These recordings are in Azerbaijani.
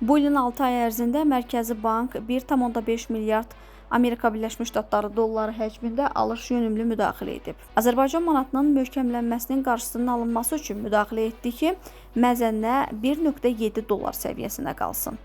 Bu ilin 6 ay ərzində Mərkəzi Bank 1,5 milyard Amerika Birləşmiş Ştatları dolları həcmində alış yönümlü müdaxilə edib. Azərbaycan manatının möhkəmlənməsinin qarşısının alınması üçün müdaxilə etdi ki, məzənnə 1,7 dollar səviyyəsində qalsın.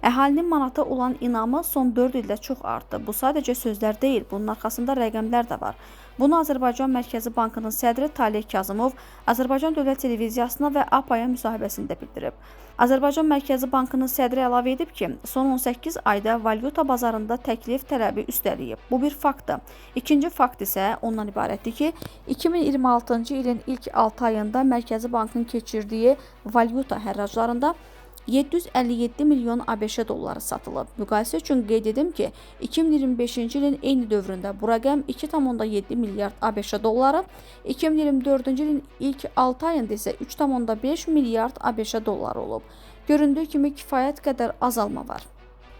Əhalinin manata olan inamı son 4 ildə çox artdı. Bu sadəcə sözlər deyil, bunun arxasında rəqəmlər də var. Bunu Azərbaycan Mərkəzi Bankının sədri Taleh Kazımov Azərbaycan Dövlət Televiziyasına və APA-ya müsahibəsində bildirib. Azərbaycan Mərkəzi Bankının sədri əlavə edib ki, son 18 ayda valyuta bazarında təklif tələbi üstəliyib. Bu bir faktdır. İkinci fakt isə ondan ibarətdir ki, 2026-cı ilin ilk 6 ayında Mərkəzi Bankın keçirdiyi valyuta hərraclarında 757 milyon ABŞ dolları satılıb. Müqayisə üçün qeyd edim ki, 2025-ci ilin eyni dövründə bu rəqəm 2,7 milyard ABŞ dolları, 2024-cü ilin ilk 6 ayında isə 3,5 milyard ABŞ dolları olub. Göründüyü kimi kifayət qədər azalma var.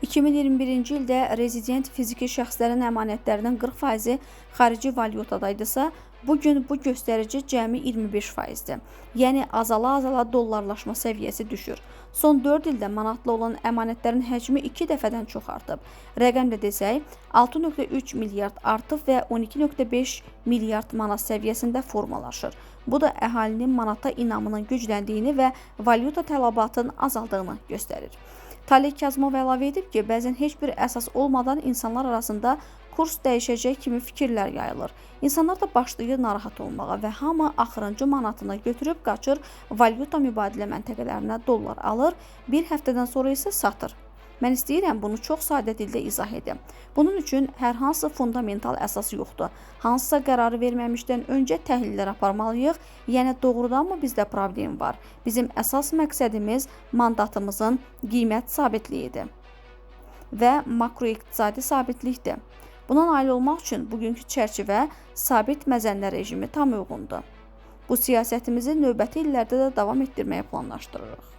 2021-ci ildə rezident fiziki şəxslərin əmanətlərinin 40%-i xarici valyutadaydısa, bugün bu göstərici cəmi 25%-dir. Yəni azala-azala dollarlaşma səviyyəsi düşür. Son 4 ildə manatla olan əmanətlərin həcmi 2 dəfədən çox artıb. Rəqəmlə desək, 6,3 milyard artıb və 12,5 milyard manat səviyyəsində formalaşır. Bu da əhalinin manata inamının gücləndiyini və valyuta tələbatının azaldığını göstərir. Taleh Kazımov əlavə edib ki, bəzən heç bir əsas olmadan insanlar arasında kurs dəyişəcək kimi fikirlər yayılır. İnsanlar da başlayır narahat olmağa və hamı axırıncı manatını götürüb qaçır, valyuta mübadilə məntəqələrinə dollar alır, bir həftədən sonra isə satır. Mən istəyirəm bunu çox sadə dildə izah edim. Bunun üçün hər hansı fundamental əsas yoxdur. Hansısa qərarı verməmişdən öncə təhlillər aparmalıyıq. Yəni doğrudanmı bizdə problem var? Bizim əsas məqsədimiz mandatımızın qiymət sabitliyidir və makroiqtisadi sabitlikdir. Buna nail olmaq üçün bugünkü çərçivə sabit məzənnə rejimi tam uyğundur. Bu siyasətimizi növbəti illərdə də davam etdirməyə planlaşdırırıq.